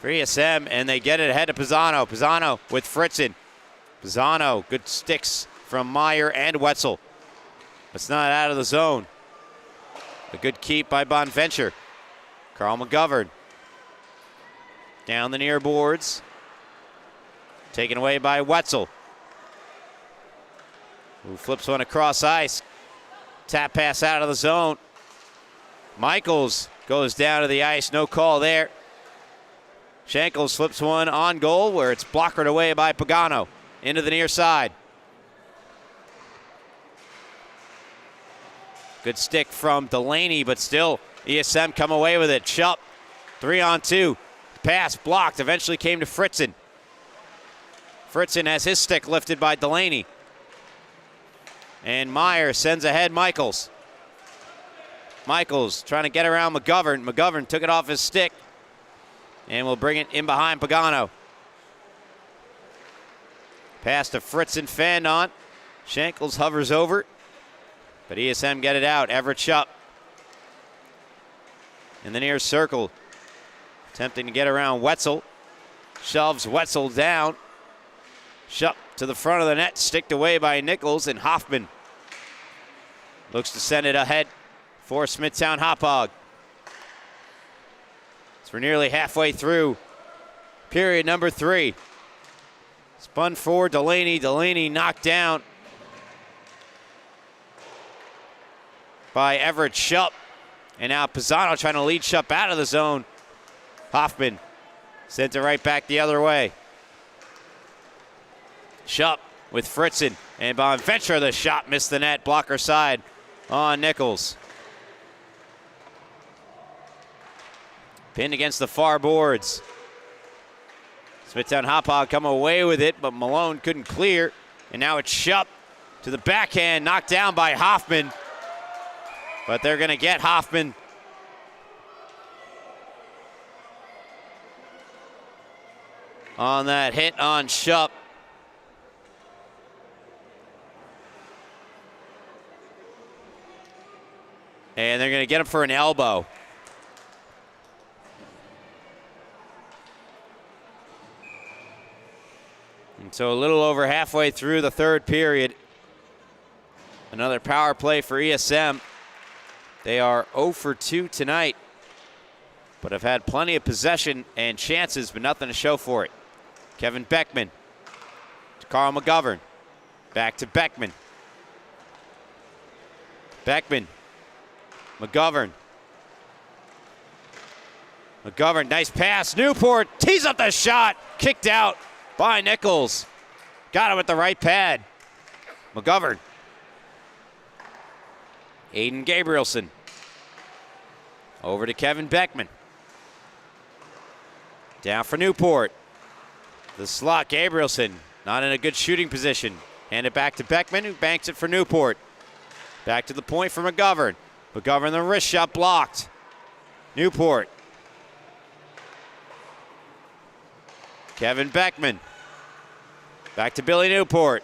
for ESM, and they get it ahead of Pisano. Pisano with Fritzen. Pisano, good sticks from Meyer and Wetzel. It's not out of the zone. A good keep by Bonventure. Carl McGovern. Down the near boards. Taken away by Wetzel, who flips one across ice. Tap pass out of the zone. Michaels goes down to the ice. No call there. Shankles flips one on goal where it's blockered away by Pagano. Into the near side. Good stick from Delaney, but still ESM come away with it. Schupp, 3-on-2. Pass blocked, eventually came to Fritzen. Fritzen has his stick lifted by Delaney. And Meyer sends ahead Michaels. Michaels trying to get around McGovern. McGovern took it off his stick and will bring it in behind Pagano. Pass to Fritzen, fanned on. Shankles hovers over, but ESM get it out. Everett Schupp in the near circle, attempting to get around Wetzel. Shoves Wetzel down. Schupp to the front of the net, sticked away by Nichols, and Hoffman looks to send it ahead for Smithtown Hauppauge. So we're nearly halfway through period number 3. Spun for Delaney. Delaney knocked down by Everett Schupp. And now Pisano trying to lead Schupp out of the zone. Hoffman sent it right back the other way. Schupp with Fritzen, and Bonventure, the shot missed the net, blocker side on Nichols. Pinned against the far boards. Smithtown Hauppauge come away with it, but Malone couldn't clear, and now it's Schupp to the backhand, knocked down by Hoffman. But they're going to get Hoffman on that hit on Schupp. And they're going to get him for an elbow. And so a little over halfway through the third period. Another power play for ESM. They are 0 for 2 tonight, but have had plenty of possession and chances, but nothing to show for it. Kevin Beckman to Carl McGovern. Back to Beckman. Beckman. McGovern. McGovern, nice pass. Newport tees up the shot. Kicked out by Nichols. Got him with the right pad. McGovern. Aiden Gabrielson. Over to Kevin Beckman. Down for Newport. The slot, Gabrielson, not in a good shooting position. Hand it back to Beckman, who banks it for Newport. Back to the point for McGovern. McGovern, the wrist shot blocked. Newport. Kevin Beckman. Back to Billy Newport.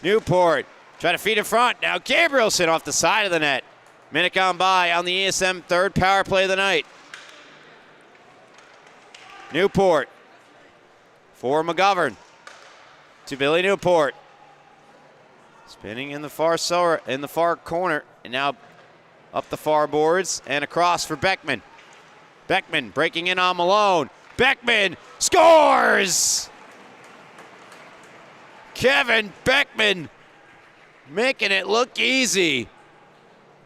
Newport, try to feed in front. Now Gabrielson off the side of the net. Minute gone by on the ESM third power play of the night. Newport for McGovern to Billy Newport. Spinning in the far corner, and now up the far boards and across for Beckman. Beckman breaking in on Malone. Beckman scores! Kevin Beckman making it look easy.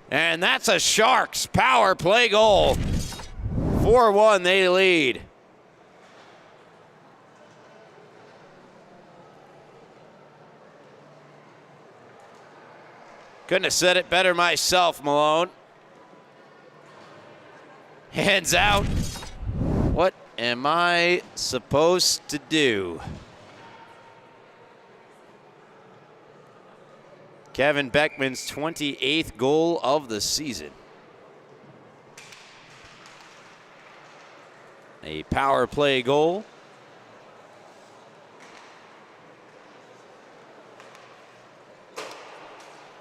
And that's a Sharks power play goal. 4-1 they lead. Couldn't have said it better myself, Malone. Hands out. What am I supposed to do? Kevin Beckman's 28th goal of the season. A power play goal.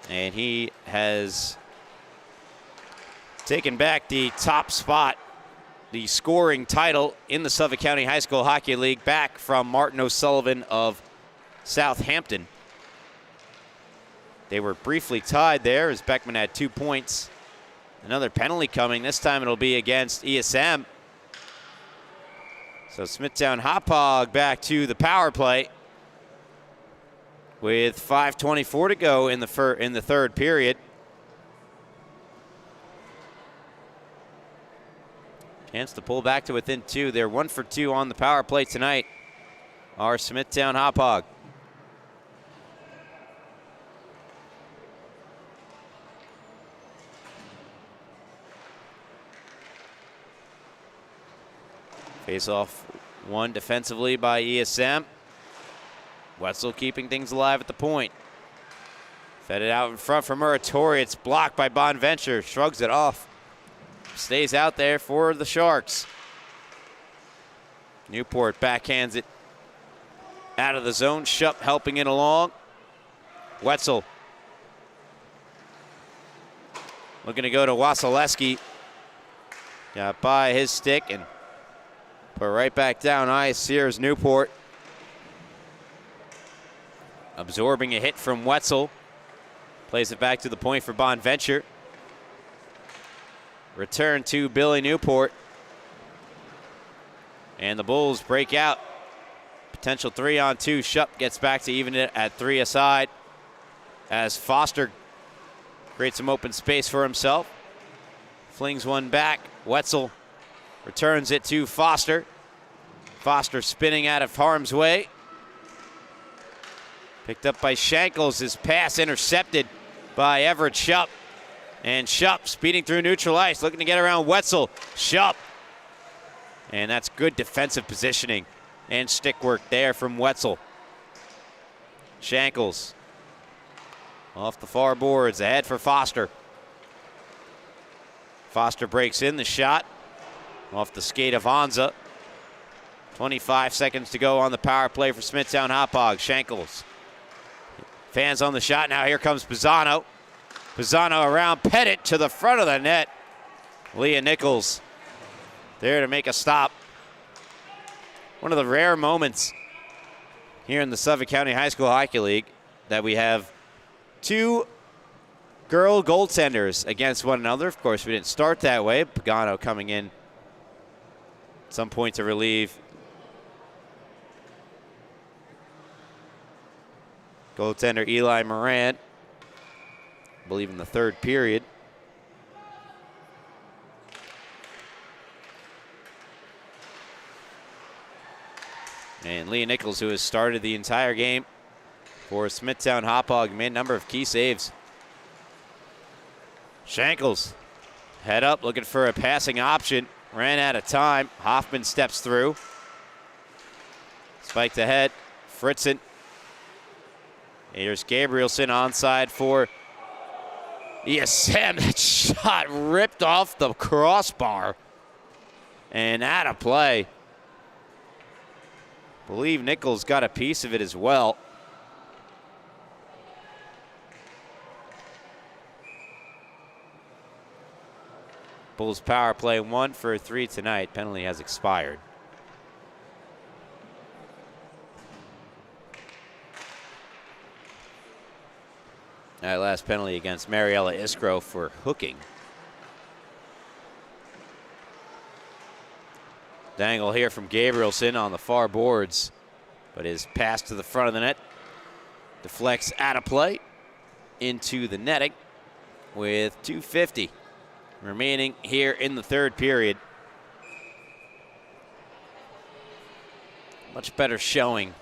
And he has taken back the top spot, the scoring title in the Suffolk County High School Hockey League, back from Martin O'Sullivan of Southampton. They were briefly tied there as Beckman had 2 points. Another penalty coming. This time it'll be against ESM. So Smithtown Hauppauge back to the power play with 5:24 to go in the third period. Chance to pull back to within 2. They're 1 for 2 on the power play tonight. Our Smithtown Hauppauge. Face off one defensively by ESM. Wetzel keeping things alive at the point. Fed it out in front for Muratori. It's blocked by Bonventure. Shrugs it off. Stays out there for the Sharks. Newport backhands it out of the zone. Schupp helping it along. Wetzel looking to go to Wasilewski. Got by his stick and put right back down ice. Here's Newport. Absorbing a hit from Wetzel. Plays it back to the point for Bonventure. Return to Billy Newport. And the Bulls break out. Potential 3-on-2. Schupp gets back to even it at 3 aside as Foster creates some open space for himself. Flings one back. Wetzel returns it to Foster. Foster spinning out of harm's way. Picked up by Shankles. His pass intercepted by Everett Schupp. And Schupp speeding through neutral ice, looking to get around Wetzel. Schupp. And that's good defensive positioning and stick work there from Wetzel. Shankles off the far boards, ahead for Foster. Foster breaks in the shot off the skate of Anza. 25 seconds to go on the power play for Smithtown Hauppauge. Shankles. Fans on the shot now. Here comes Pisano. Pisano around Pettit to the front of the net. Leah Nichols there to make a stop. One of the rare moments here in the Suffolk County High School Hockey League that we have two girl goaltenders against one another. Of course, we didn't start that way. Pagano coming in at some point to relieve goaltender Eli Moran, I believe in the third period. And Leah Nichols, who has started the entire game for Smithtown Hauppauge, made a number of key saves. Shankles, head up, looking for a passing option. Ran out of time. Hoffman steps through. Spiked ahead. Fritzen. Here's Gabrielson onside for ESM. That shot ripped off the crossbar and out of play. I believe Nichols got a piece of it as well. Bulls power play 1 for 3 tonight. Penalty has expired. That last penalty against Mariella Iskro for hooking. Dangle here from Gabrielson on the far boards, but his pass to the front of the net deflects out of play into the netting with 2:50 remaining here in the third period. Much better showing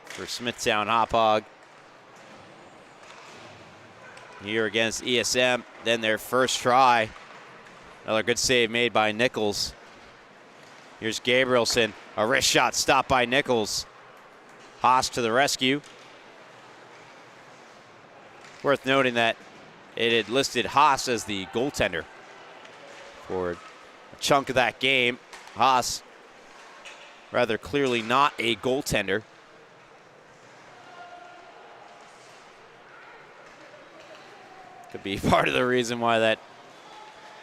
for Smithtown Hauppauge here against ESM than their first try. Another good save made by Nichols. Here's Gabrielson, a wrist shot stopped by Nichols. Haas to the rescue. Worth noting that it had listed Haas as the goaltender for a chunk of that game. Haas rather clearly not a goaltender. Could be part of the reason why that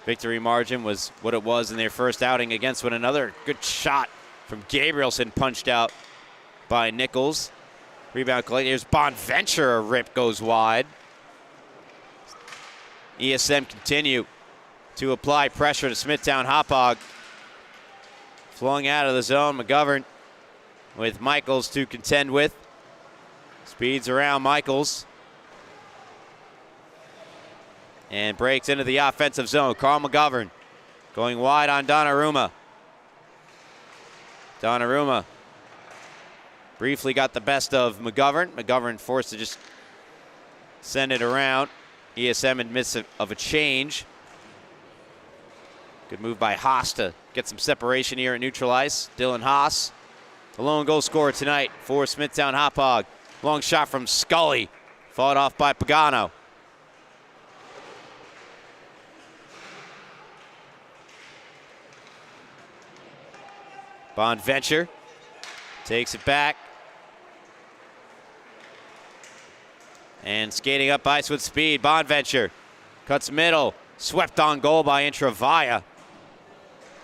victory margin was what it was in their first outing against one another. Good shot from Gabrielson, punched out by Nichols. Rebound collected. Here's Bonventure, a rip goes wide. ESM continue to apply pressure to Smithtown Hauppauge. Flowing out of the zone, McGovern with Michaels to contend with. Speeds around Michaels. And breaks into the offensive zone. Carl McGovern going wide on Donnarumma. Donnarumma briefly got the best of McGovern. McGovern forced to just send it around. ESM admits of a change. Good move by Haas to get some separation here and neutralize. Dylan Haas, the lone goal scorer tonight for Smithtown Hauppauge. Long shot from Scully, fought off by Pagano. Bonventure takes it back. And skating up ice with speed, Bonventure cuts middle, swept on goal by Intravaya,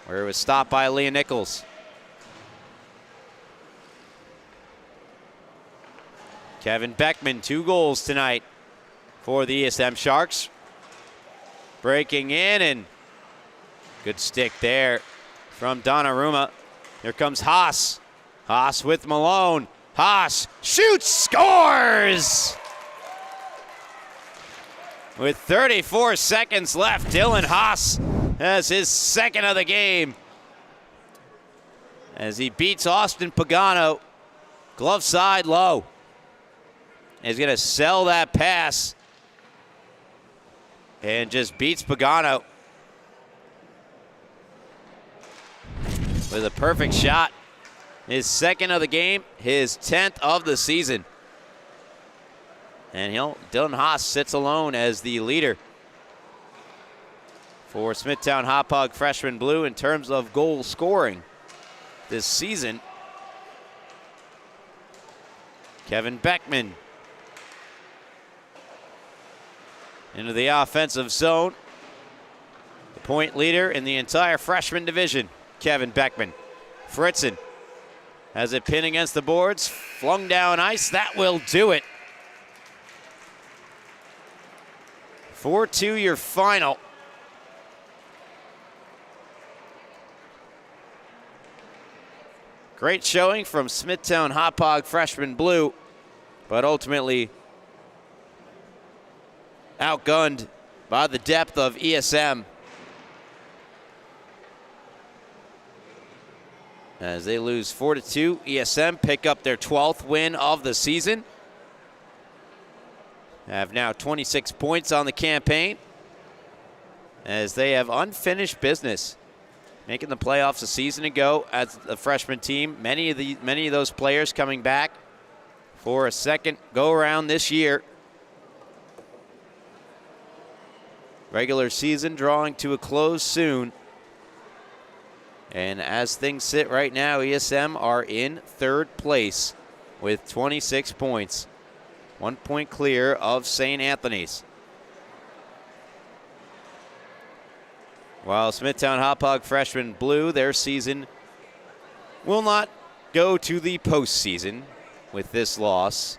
where it was stopped by Leah Nichols. Kevin Beckman, 2 goals tonight for the ESM Sharks. Breaking in, and good stick there from Donnarumma. Here comes Haas. Haas with Malone. Haas shoots, scores! With 34 seconds left, Dylan Haas has his second of the game as he beats Austin Pagano. Glove side low. He's going to sell that pass and just beats Pagano with a perfect shot. His second of the game, his 10th of the season. And Dylan Haas sits alone as the leader for Smithtown Hauppauge freshman blue in terms of goal scoring. this season. Kevin Beckman into the offensive zone. The point leader in the entire freshman division, Kevin Beckman. Fritzen has it pinned against the boards, flung down ice. That will do it. 4-2 your final. Great showing from Smithtown Hauppauge freshman blue, but ultimately outgunned by the depth of ESM. As they lose 4-2, ESM pick up their 12th win of the season. Have now 26 points on the campaign as they have unfinished business. Making the playoffs a season ago as a freshman team. Many of those players coming back for a second go-around this year. Regular season drawing to a close soon. And as things sit right now, ESM are in third place with 26 points. 1 point clear of St. Anthony's. While Smithtown Hauppauge freshman blue, their season will not go to the postseason with this loss.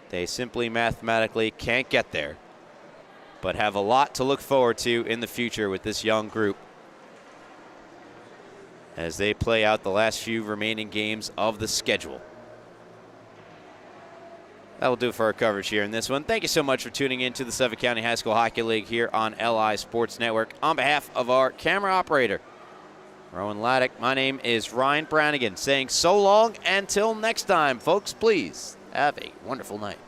They simply mathematically can't get there, but have a lot to look forward to in the future with this young group as they play out the last few remaining games of the schedule. That will do it for our coverage here in this one. Thank you so much for tuning in to the Suffolk County High School Hockey League here on LI Sports Network. On behalf of our camera operator, Rowan Laddick, my name is Ryan Brannigan, saying so long until next time. Folks, please have a wonderful night.